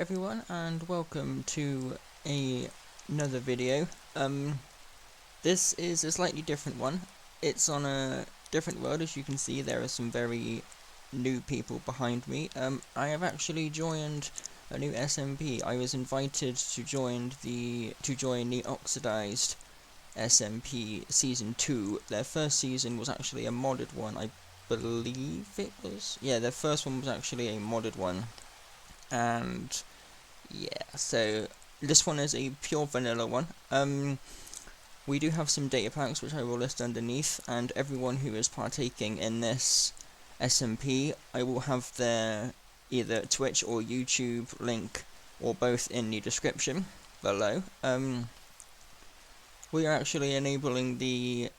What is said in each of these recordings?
everyone, and welcome to another video. This is a slightly different one. It's on a different world. As you can see, there are some very new people behind me. I have actually joined a new SMP. I was invited to join the Oxidized SMP Season 2. Their first season was actually a modded one, I believe it was. Yeah, their first one was actually a modded one. And yeah, so this one is a pure vanilla one. We do have some data packs which I will list underneath, and everyone who is partaking in this SMP, I will have their either Twitch or YouTube link, or both, in the description below. We are actually enabling the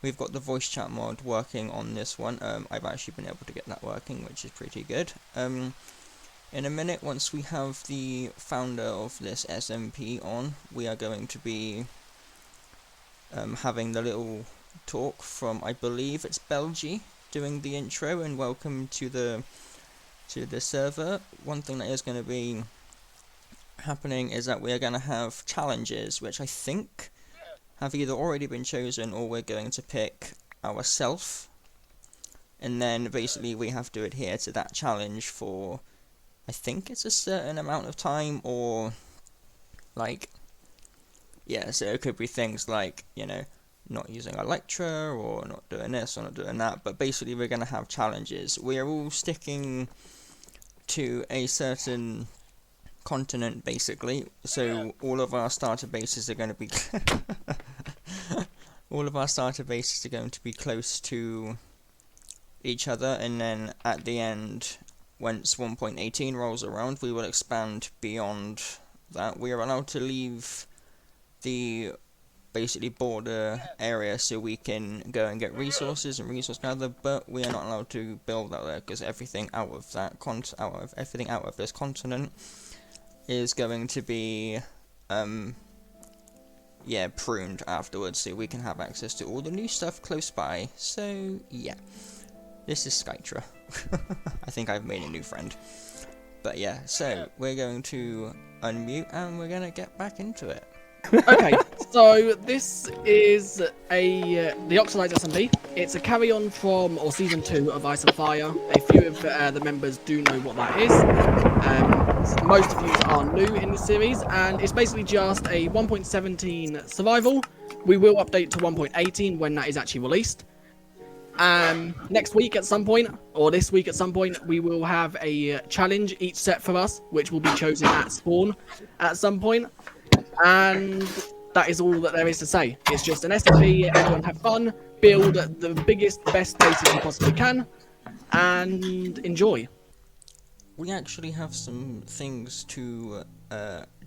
we've got the voice chat mod working on this one. I've actually been able to get that working, which is pretty good. In a minute, once we have the founder of this SMP on, we are going to be having the little talk from, I believe it's Belgie, doing the intro and welcome to the server. One thing that is going to be happening is that we are going to have challenges, which I think have either already been chosen or we're going to pick ourselves. And then basically we have to adhere to that challenge for, I think it's a certain amount of time, or like, yeah, so it could be things like, you know, not using Electra, or not doing this, or not doing that, but basically we're going to have challenges. We are all sticking to a certain continent, basically, so all of our starter bases are going to be close to each other, and then at the end, once 1.18 rolls around, we will expand beyond that. We are allowed to leave the basically border area so we can go and get resources and resource gather, but we are not allowed to build out there because everything out of this continent is going to be pruned afterwards, so we can have access to all the new stuff close by. So yeah, this is Skytra. I think I've made a new friend. But yeah, so we're going to unmute and we're going to get back into it. Okay, so this is the Oxidized SMP. It's a carry-on from Season 2 of Ice and Fire. A few of the members do know what that is. Most of you are new in the series, and it's basically just a 1.17 survival. We will update to 1.18 when that is actually released. Next week at some point, or this week at some point, we will have a challenge each set for us, which will be chosen at spawn at some point. And that is all that there is to say. It's just an SMP, everyone have fun, build the biggest, best bases you possibly can, and enjoy. We actually have some things to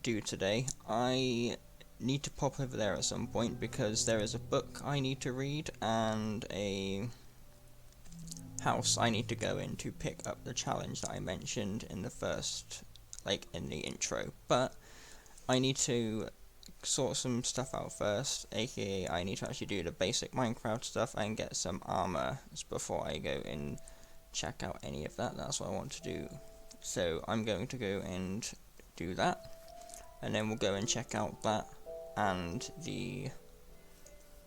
do today. I need to pop over there at some point because there is a book I need to read and a house I need to go in to pick up the challenge that I mentioned in the first, in the intro. But I need to sort some stuff out first, aka I need to actually do the basic Minecraft stuff and get some armor before I go and check out any of that. That's what I want to do. So I'm going to go and do that, and then we'll go and check out that and the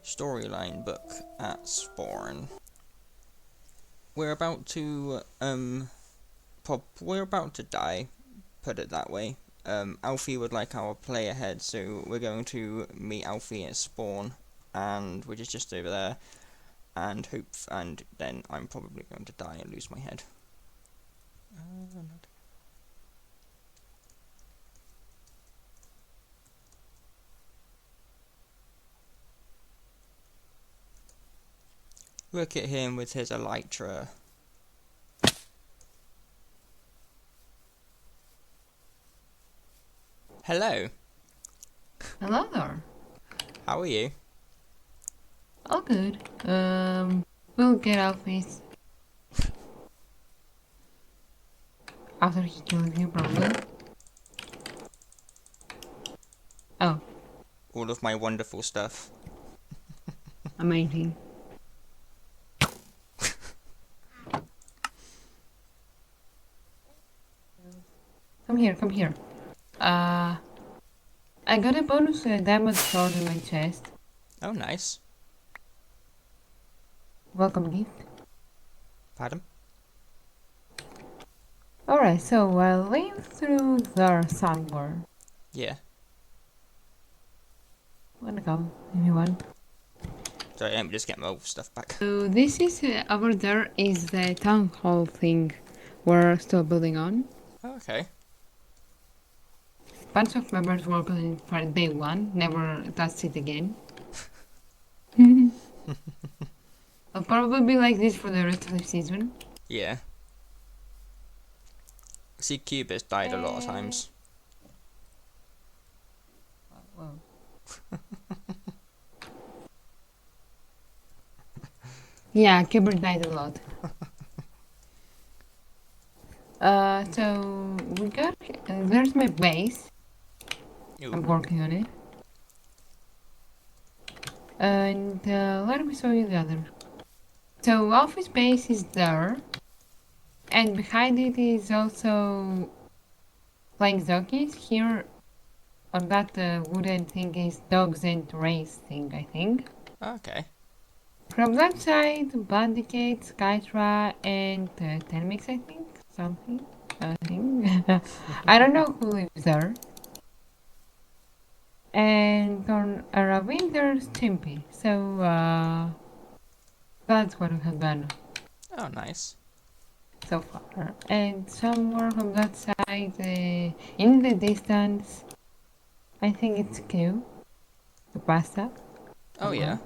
storyline book at spawn. We're about to die, put it that way. Alfie would like our play ahead, so we're going to meet Alfie at spawn, and which is just over there, and then I'm probably going to die and lose my head. Look at him with his elytra. Hello. Hello there. How are you? All good. We'll get out this after he kills you, probably. Oh. All of my wonderful stuff. Amazing. Come here, come here. I got a bonus diamond sword in my chest. Oh, nice. Welcome gift. Pardon? Alright, so I live through there somewhere. Yeah. Wanna come, if you want. Sorry, let me just get my old stuff back. So this is over there is the town hall thing we're still building on. Oh, okay. Bunch of members work on it for day one, never touched it again. I'll probably be like this for the rest of the season. Yeah. See, Cubist died a lot of times. Whoa. Yeah, Kibber died a lot. So we got there's my base. Ooh. I'm working on it. And let me show you the other. So office base is there, and behind it is also flying donkeys. Here on that wooden thing is dogs and race thing, I think. Okay. From that side, Bandicate, Skytra, and Telmix, I think. Something. I think. I don't know who lives there. And on a ravine there's Chimpy. So, that's what we have done Oh, nice. so far. And somewhere from that side, in the distance, I think it's Q. The pasta. Oh, yeah.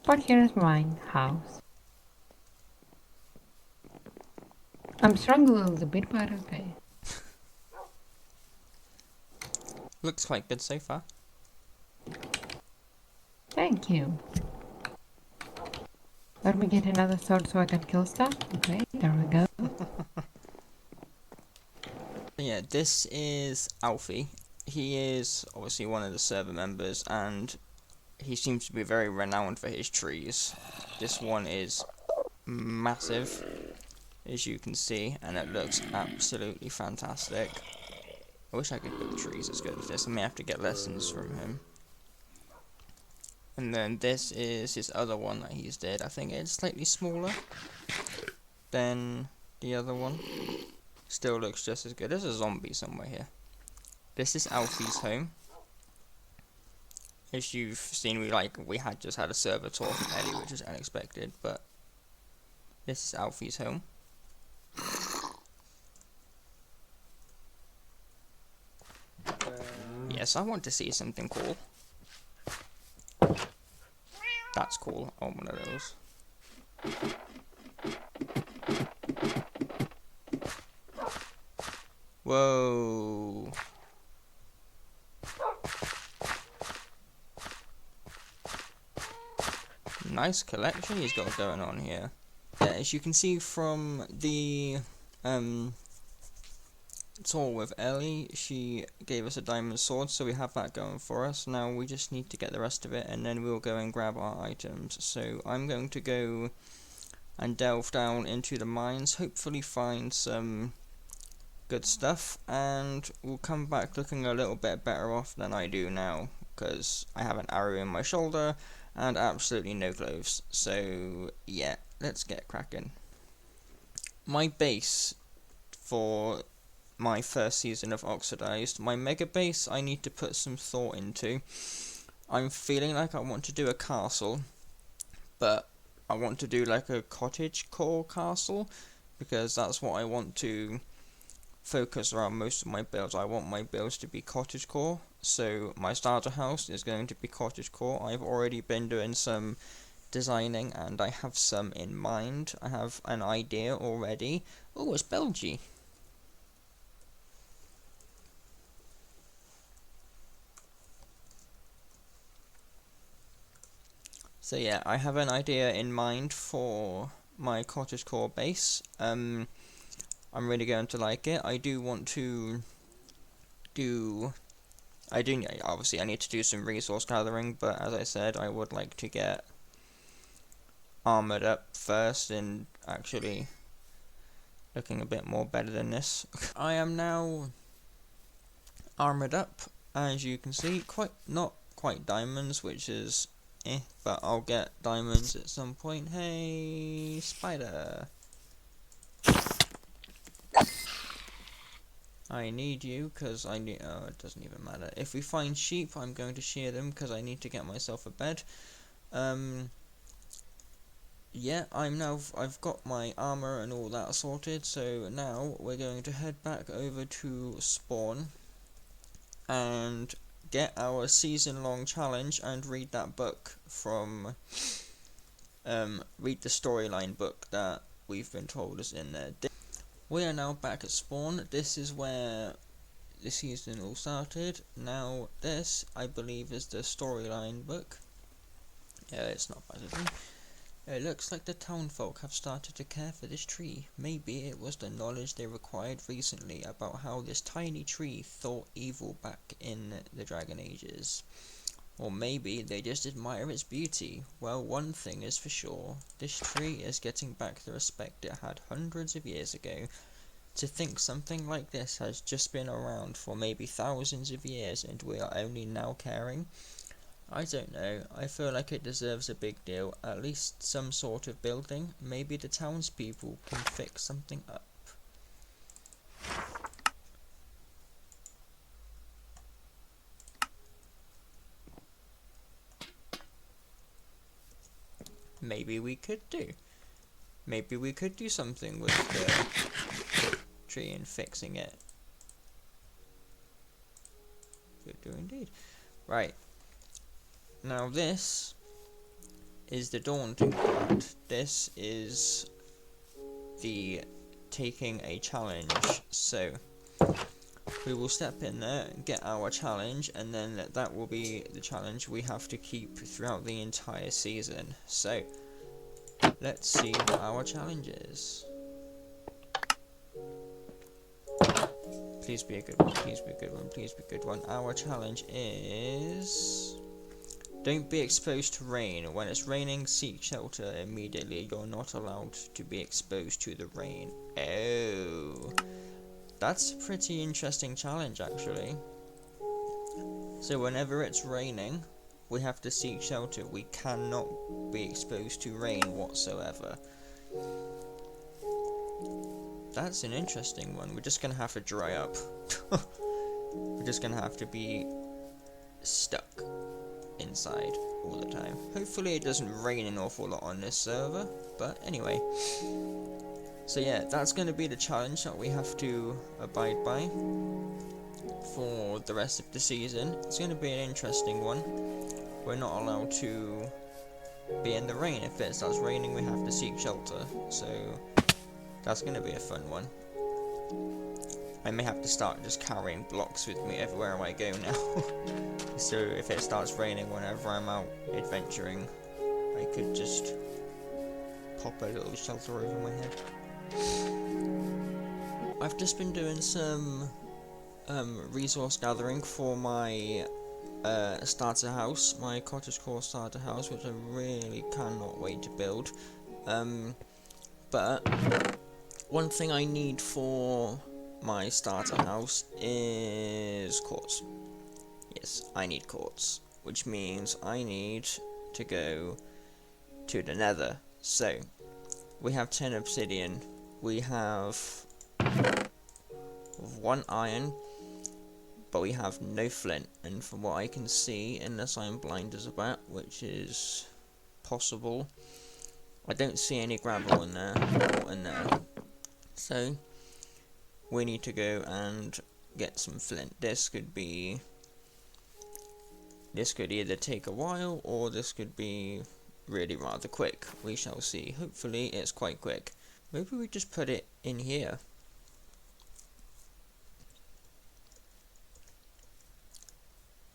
But here's my house. I'm struggling a little bit, but okay. Looks quite good so far. Thank you. Let me get another sword so I can kill stuff. Okay, there we go. Yeah, this is Alfie. He is obviously one of the server members, and he seems to be very renowned for his trees. This one is massive, as you can see, and it looks absolutely fantastic. I wish I could build trees as good as this. I may have to get lessons from him. And then this is his other one that he's did. I think it's slightly smaller than the other one. Still looks just as good. There's a zombie somewhere here. This is Alfie's home. As you've seen, we had just had a server tour from Ellie, which was unexpected, but this is Alfie's home. Yes, I want to see something cool. That's cool. I want one of those. Whoa. Nice collection he's got going on here. Yeah, as you can see from the tour with Ellie, she gave us a diamond sword, so we have that going for us. Now we just need to get the rest of it, and then we'll go and grab our items. So I'm going to go and delve down into the mines, hopefully find some good stuff, and we'll come back looking a little bit better off than I do now, because I have an arrow in my shoulder and absolutely no clothes. So yeah, let's get cracking. My base for my first season of Oxidized, my mega base, I need to put some thought into. I'm feeling like I want to do a castle, but I want to do like a cottage core castle, because that's what I want to focus around most of my builds. I want my builds to be cottage core, so my starter house is going to be cottage core. I've already been doing some designing, and I have some in mind. I have an idea already. Oh, it's Belgie. So yeah, I have an idea in mind for my cottagecore base. I'm really going to like it. I do want to obviously I need to do some resource gathering, but as I said, I would like to get armored up first and actually looking a bit more better than this. I am now armored up, as you can see. Not quite diamonds, which is but I'll get diamonds at some point. Hey, spider. I need you, because I need... Oh, it doesn't even matter. If we find sheep, I'm going to shear them, because I need to get myself a bed. Yeah, I've got my armor and all that sorted, so now we're going to head back over to spawn and get our season-long challenge and read that book from... read the storyline book that we've been told is in there. We are now back at spawn. This is where the season all started. Now this, I believe, is the storyline book. It's not bad at all. It looks like the townfolk have started to care for this tree. Maybe it was the knowledge they acquired recently about how this tiny tree thought evil back in the Dragon Ages. Or maybe they just admire its beauty. Well, one thing is for sure. This tree is getting back the respect it had hundreds of years ago. To think something like this has just been around for maybe thousands of years and we are only now caring. I don't know, I feel like it deserves a big deal, at least some sort of building. Maybe the townspeople can fix something up. Maybe we could do. Maybe we could do something with the tree and fixing it. Could do indeed. Right. Now this is the daunting part. This is the taking a challenge. So we will step in there and get our challenge, and then that will be the challenge we have to keep throughout the entire season. So let's see what our challenge is. Please be a good one, please be a good one, please be a good one. Our challenge is... Don't be exposed to rain. When it's raining, seek shelter immediately. You're not allowed to be exposed to the rain. Oh. That's a pretty interesting challenge, actually. So whenever it's raining, we have to seek shelter. We cannot be exposed to rain whatsoever. That's an interesting one. We're just going to have to dry up. We're just going to have to be stuck inside all the time. Hopefully it doesn't rain an awful lot on this server, but anyway. So yeah, that's going to be the challenge that we have to abide by for the rest of the season. It's going to be an interesting one. We're not allowed to be in the rain. If it starts raining, we have to seek shelter, so that's going to be a fun one. I may have to start just carrying blocks with me everywhere I go now. So if it starts raining whenever I'm out adventuring, I could just pop a little shelter over my head. I've just been doing some resource gathering for my starter house, my cottagecore starter house, which I really cannot wait to build. But one thing I need for my starter house is quartz. Yes, I need quartz, which means I need to go to the Nether. So we have 10 obsidian, we have 1 iron, but we have no flint, and from what I can see, unless I'm blind as a bat, which is possible, I don't see any gravel in there, or in there. So we need to go and get some flint. This could either take a while, or this could be really rather quick. We shall see. Hopefully it's quite quick. Maybe we just put it in here.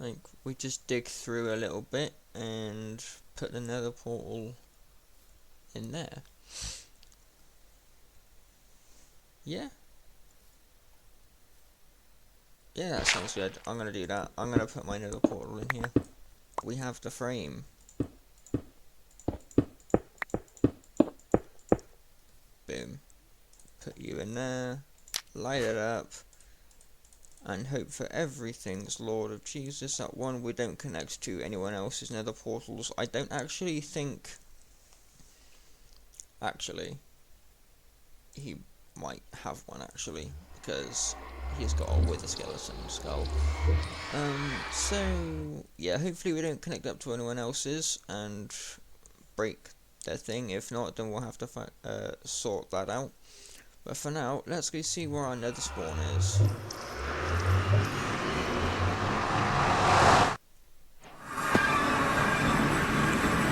Like, we just dig through a little bit and put the Nether Portal in there. Yeah. Yeah, that sounds good. I'm gonna do that. I'm gonna put my Nether Portal in here. We have the frame. Boom. put you in there, light it up, and hope for everything's Lord of Jesus that one, we don't connect to anyone else's nether portals. I don't actually think, he might have one actually, because he's got a wither skeleton skull. So yeah, hopefully we don't connect up to anyone else's and break their thing. If not, then we'll have to sort that out. But for now, let's go see where our nether spawn is.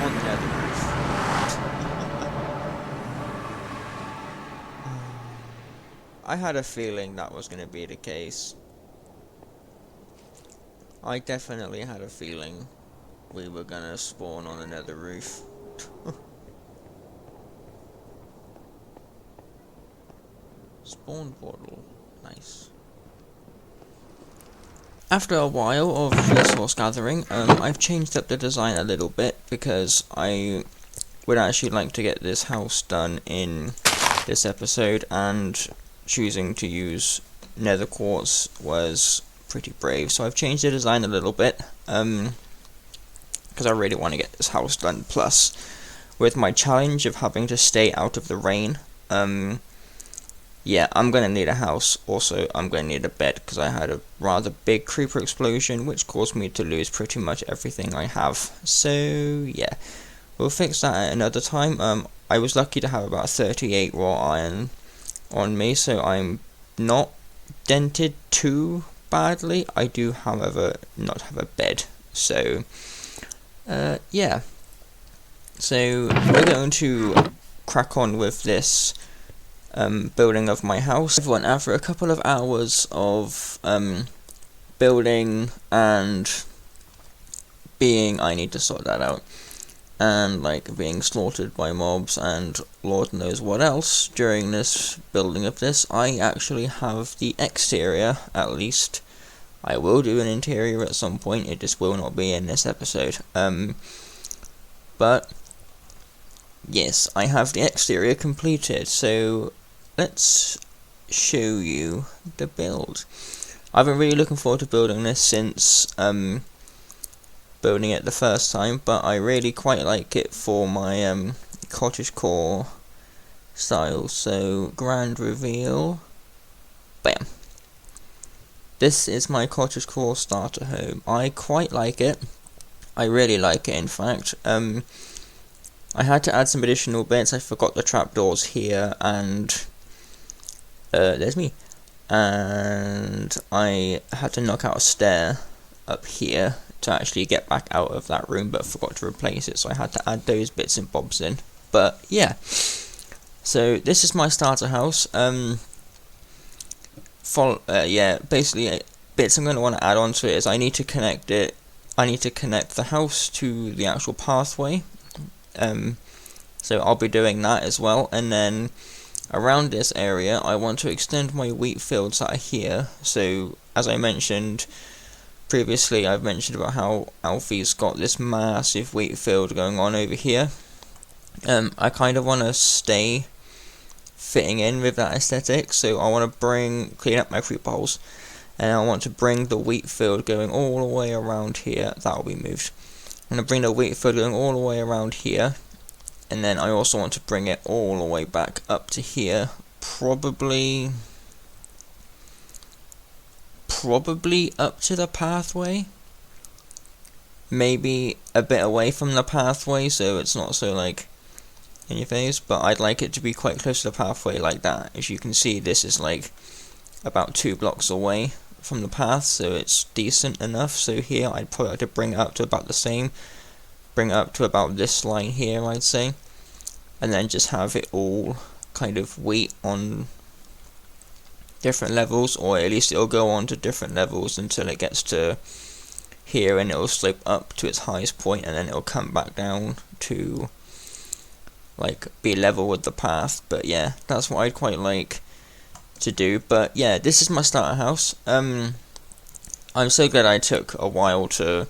On the nether roof. I had a feeling that was going to be the case. I definitely had a feeling we were going to spawn on the nether roof. Spawn portal. Nice. After a while of resource gathering, I've changed up the design a little bit because I would actually like to get this house done in this episode, and choosing to use nether quartz was pretty brave, so I've changed the design a little bit, because I really want to get this house done. Plus, with my challenge of having to stay out of the rain, yeah, I'm going to need a house. Also, I'm going to need a bed, because I had a rather big creeper explosion, which caused me to lose pretty much everything I have. So, yeah, we'll fix that at another time. I was lucky to have about 38 raw iron on me, so I'm not dented too badly. I do, however, not have a bed. So, yeah. So, we're going to crack on with this building of my house. Everyone, after a couple of hours of building and being, I need to sort that out, and like being slaughtered by mobs and Lord knows what else during this building of this, I actually have the exterior, at least. I will do an interior at some point, it just will not be in this episode. But yes, I have the exterior completed, so let's show you the build. I've been really looking forward to building this since building it the first time, but I really quite like it for my cottagecore style. So, grand reveal, bam. This is my cottagecore starter home. I quite like it. I really like it, in fact. I had to add some additional bits. I forgot the trapdoors here, and there's me. And I had to knock out a stair up here to actually get back out of that room, but forgot to replace it, so I had to add those bits and bobs in. But yeah, so this is my starter house. Yeah, basically bits I'm going to want to add on to it is I need to connect the house to the actual pathway. So I'll be doing that as well, and then around this area I want to extend my wheat fields that are here. So as I mentioned previously, I've mentioned about how Alfie's got this massive wheat field going on over here. I kind of want to stay fitting in with that aesthetic, so I want to clean up my creeper holes, and I want to bring the wheat field going all the way around here. That will be moved. I'm going to bring the wheat field going all the way around here, and then I also want to bring it all the way back up to here, probably up to the pathway, maybe a bit away from the pathway so it's not so like in your face, but I'd like it to be quite close to the pathway like that. As you can see, this is like about 2 blocks away from the path, so it's decent enough. So here I'd probably like to bring it up to about the same, bring it up to about this line here, I'd say, and then just have it all kind of wheat on different levels, or at least it'll go on to different levels until it gets to here, and it'll slope up to its highest point, and then it'll come back down to like be level with the path. But yeah, that's what I'd quite like to do. But yeah, this is my starter house. I'm so glad I took a while to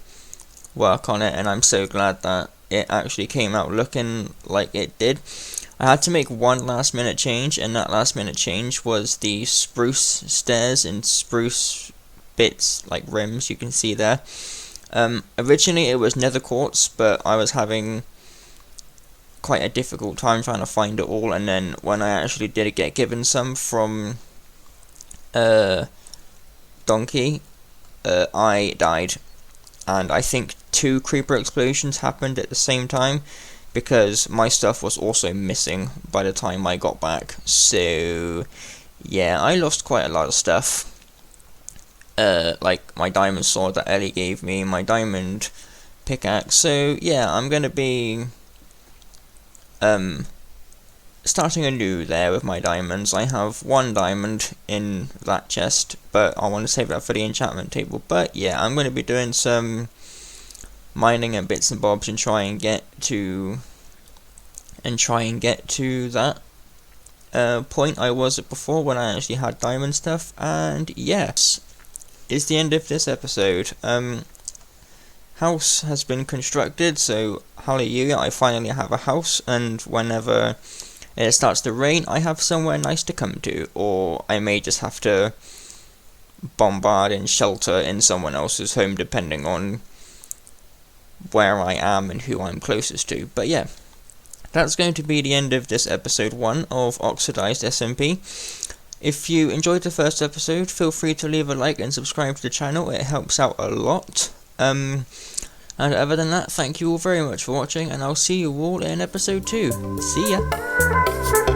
work on it, and I'm so glad that it actually came out looking like it did. I had to make one last minute change, and that last minute change was the spruce stairs and spruce bits, like rims, you can see there. Originally it was nether quartz, but I was having quite a difficult time trying to find it all, and then when I actually did get given some from Donkey, I died, and I think 2 creeper explosions happened at the same time, because my stuff was also missing by the time I got back. So yeah, I lost quite a lot of stuff. Like my diamond sword that Ellie gave me, my diamond pickaxe. So yeah, I'm gonna be starting anew there with my diamonds. I have 1 diamond in that chest, but I want to save that for the enchantment table. But yeah, I'm going to be doing some mining and bits and bobs and try and get to that point I was at before when I actually had diamond stuff. And yes, is the end of this episode. House has been constructed, so hallelujah, I finally have a house, and whenever it starts to rain, I have somewhere nice to come to, or I may just have to bombard and shelter in someone else's home, depending on where I am and who I'm closest to. But yeah, that's going to be the end of this episode 1 of Oxidized SMP. If you enjoyed the first episode, feel free to leave a like and subscribe to the channel, it helps out a lot. And other than that, thank you all very much for watching, and I'll see you all in episode 2. See ya!